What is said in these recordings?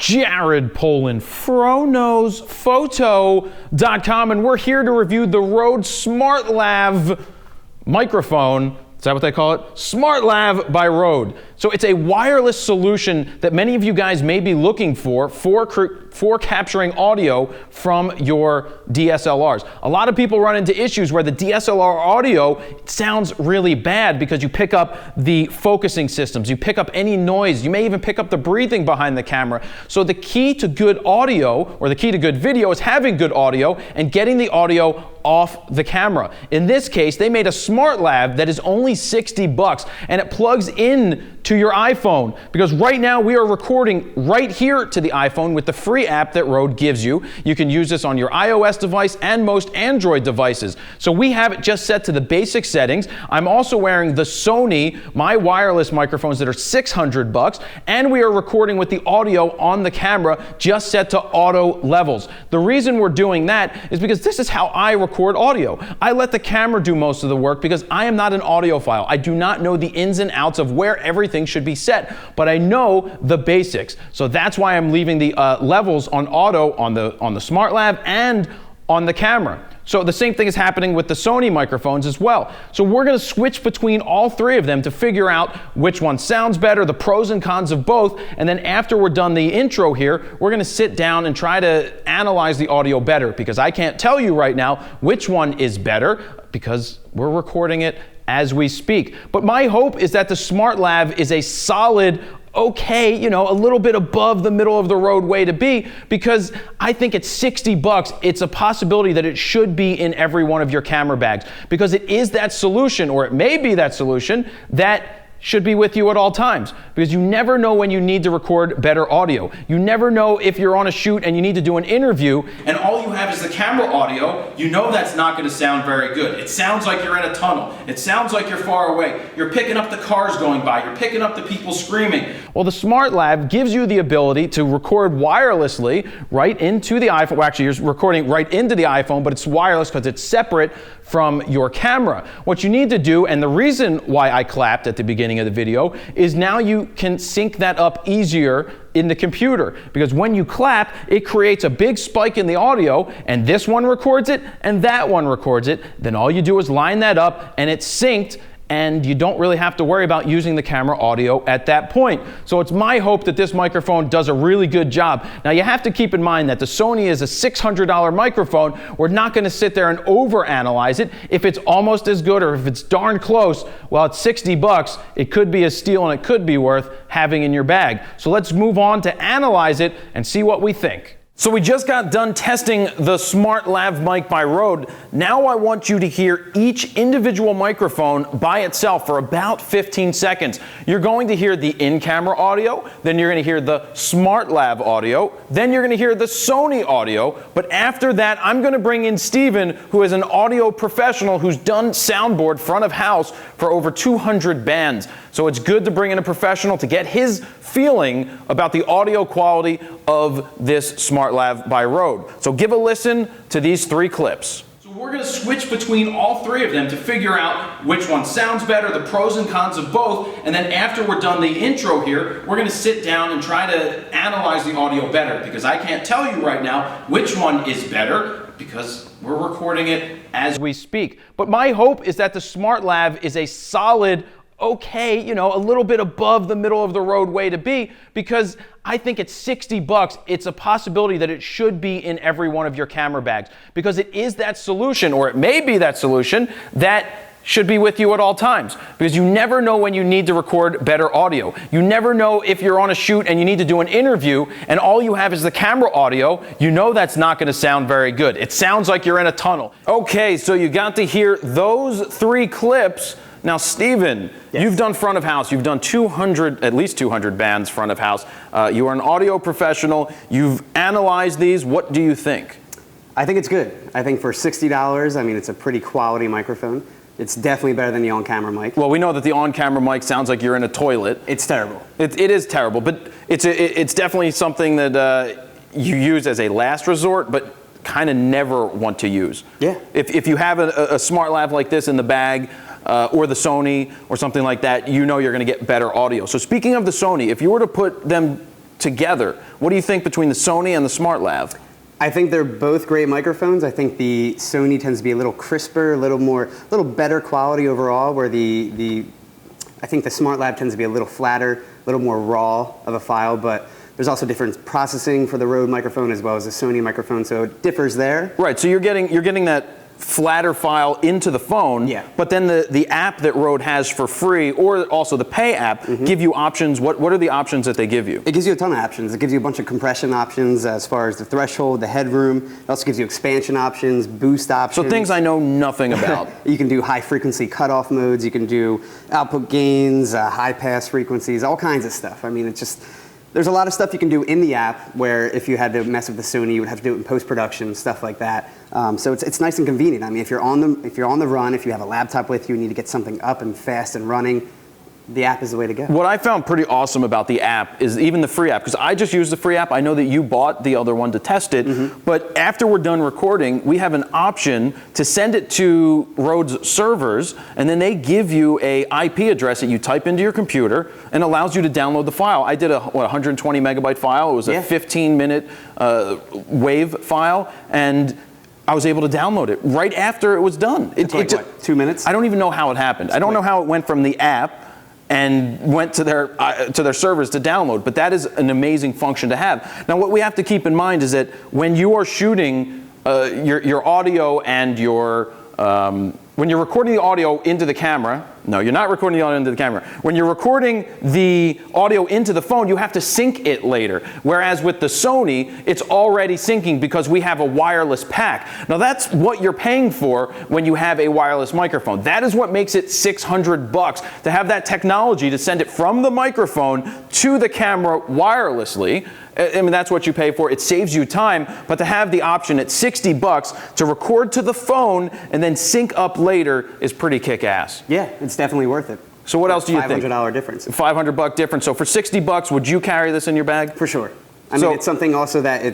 Jared Polin, FroKnowsPhoto.com, and we're here to review the RØDE SmartLav microphone. Is that what they call it? SmartLav by RØDE. So it's a wireless solution that many of you guys may be looking for capturing audio from your DSLRs. A lot of people run into issues where the DSLR audio sounds really bad because you pick up the focusing systems, you pick up any noise, you may even pick up the breathing behind the camera. So the key to good audio, or the key to good video, is having good audio and getting the audio off the camera. In this case, they made a SmartLav that is only $60 and it plugs in to your iPhone, because right now we are recording right here to the iPhone with the free app that RØDE gives you. You can use this on your iOS device and most Android devices. So we have it just set to the basic settings. I'm also wearing the Sony, my wireless microphones that are $600, and we are recording with the audio on the camera just set to auto levels. The reason we're doing that is because this is how I record audio. I let the camera do most of the work because I am not an audiophile. I do not know the ins and outs of where everything should be set, but I know the basics. So that's why I'm leaving the levels on auto on the SmartLav and on the camera. So the same thing is happening with the Sony microphones as well. So we're going to switch between all three of them to figure out which one sounds better, the pros and cons of both, and then after we're done the intro here, we're going to sit down and try to analyze the audio better, because I can't tell you right now which one is better because we're recording it as we speak. But my hope is that the SmartLav is a solid, okay, you know, a little bit above the middle of the road way to be, because I think at $60, it's a possibility that it should be in every one of your camera bags, because it is that solution, or it may be that solution, that should be with you at all times, because you never know when you need to record better audio. You never know if you're on a shoot and you need to do an interview and all you have is the camera audio. You know that's not going to sound very good. It sounds like you're in a tunnel. It sounds like you're far away. You're picking up the cars going by. You're picking up the people screaming. Well, the SmartLav gives you the ability to record wirelessly right into the iPhone. Well, actually, you're recording right into the iPhone, but it's wireless because it's separate from your camera. What you need to do, and the reason why I clapped at the beginning of the video, is now you can sync that up easier in the computer, because when you clap, it creates a big spike in the audio, and this one records it and that one records it. Then all you do is line that up and it's synced, and you don't really have to worry about using the camera audio at that point. So it's my hope that this microphone does a really good job. Now you have to keep in mind that the Sony is a $600 microphone. We're not going to sit there and overanalyze it. If it's almost as good or if it's darn close, well, it's $60. It could be a steal and it could be worth having in your bag. So let's move on to analyze it and see what we think. So we just got done testing the SmartLav mic by RØDE. Now I want you to hear each individual microphone by itself for about 15 seconds. You're going to hear the in-camera audio, then you're going to hear the SmartLav audio, then you're going to hear the Sony audio, but after that I'm going to bring in Steven, who is an audio professional who's done soundboard front of house for over 200 bands. So it's good to bring in a professional to get his feeling about the audio quality of this SmartLav by RØDE. So give a listen to these three clips. So we're going to switch between all three of them to figure out which one sounds better, the pros and cons of both, and then after we're done the intro here, we're going to sit down and try to analyze the audio better, because I can't tell you right now which one is better, because we're recording it as we speak. But my hope is that the SmartLav is a solid, okay, you know, a little bit above the middle of the road way to be, because I think at $60, it's a possibility that it should be in every one of your camera bags, because it is that solution, or it may be that solution, that should be with you at all times, because you never know when you need to record better audio. You never know if you're on a shoot and you need to do an interview and all you have is the camera audio. You know that's not going to sound very good. It sounds like you're in a tunnel. Okay, so you got to hear those three clips. Now, Steven, yes, you've done front of house. You've done at least 200 bands front of house. You are an audio professional. You've analyzed these. What do you think? I think it's good. I think for $60, I mean, it's a pretty quality microphone. It's definitely better than the on-camera mic. Well, we know that the on-camera mic sounds like you're in a toilet. It's terrible. It is terrible, but it's definitely something that you use as a last resort, but kind of never want to use. Yeah. If you have a SmartLav like this in the bag, or the Sony or something like that, you know you're going to get better audio. So speaking of the Sony, if you were to put them together. What do you think between the Sony and the SmartLav? I think they're both great microphones. I think the Sony tends to be a little crisper, a little better quality overall, where I think the SmartLav tends to be a little flatter, a little more raw of a file, but there's also different processing for the Rode microphone as well as the Sony microphone, so it differs there. Right, so you're getting that flatter file into the phone, yeah. But then the app that Rode has for free, or also the pay app, give you options. What are the options that they give you? It gives you a ton of options. It gives you a bunch of compression options as far as the threshold, the headroom. It also gives you expansion options, boost options. So things I know nothing about. You can do high frequency cutoff modes. You can do output gains, high pass frequencies, all kinds of stuff. I mean, it's just, there's a lot of stuff you can do in the app where if you had to mess with the Sony, you would have to do it in post-production, stuff like that. So it's nice and convenient. I mean, if you're on the run, if you have a laptop with you, you need to get something up and fast and running, the app is the way to go. What I found pretty awesome about the app is even the free app, because I just use the free app. I know that you bought the other one to test it, but after we're done recording, we have an option to send it to Rode's servers, and then they give you a IP address that you type into your computer and allows you to download the file. I did a 120 megabyte file. It was a 15-minute wave file, and I was able to download it right after it was done. It's like, what, 2 minutes? I don't even know how it happened. I don't know how it went from the app and went to their servers to download, but that is an amazing function to have. Now, what we have to keep in mind is that when you are shooting your audio and your when you're recording the audio into the camera, no, you're not recording the audio into the camera. When you're recording the audio into the phone, you have to sync it later. Whereas with the Sony, it's already syncing because we have a wireless pack. Now that's what you're paying for when you have a wireless microphone. That is what makes it $600 to have that technology to send it from the microphone to the camera wirelessly. I mean, that's what you pay for. It saves you time, but to have the option at $60 to record to the phone and then sync up later is pretty kick-ass. Yeah, it's definitely worth it. So what else do you think? $500 difference. $500 difference. So for $60, would you carry this in your bag? For sure. I mean, it's something also that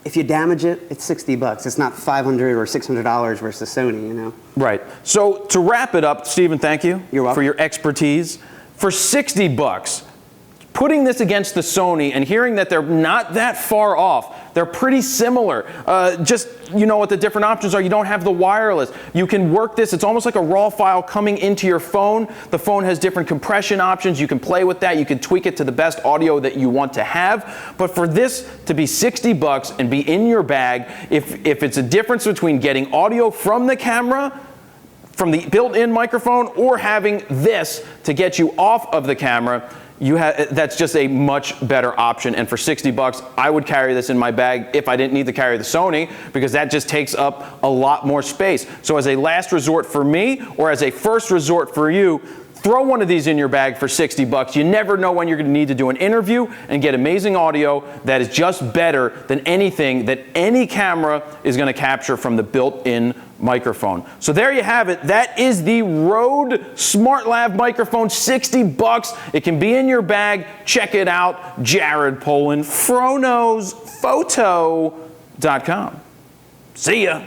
if you damage it, it's $60. It's not $500 or $600 versus Sony, you know? Right. So to wrap it up, Stephen, thank you for your expertise. For $60, putting this against the Sony and hearing that they're not that far off, they're pretty similar. Just, you know what the different options are. You don't have the wireless. You can work this. It's almost like a raw file coming into your phone. The phone has different compression options. You can play with that. You can tweak it to the best audio that you want to have. But for this to be $60 and be in your bag, if it's a difference between getting audio from the camera, from the built-in microphone, or having this to get you off of the camera, that's just a much better option. And for $60, I would carry this in my bag if I didn't need to carry the Sony, because that just takes up a lot more space. So as a last resort for me, or as a first resort for you, throw one of these in your bag for $60. You never know when you're going to need to do an interview and get amazing audio that is just better than anything that any camera is going to capture from the built-in microphone. So there you have it. That is the Rode SmartLav microphone, $60. It can be in your bag. Check it out. Jared Polin, FroKnowsPhoto.com. See ya.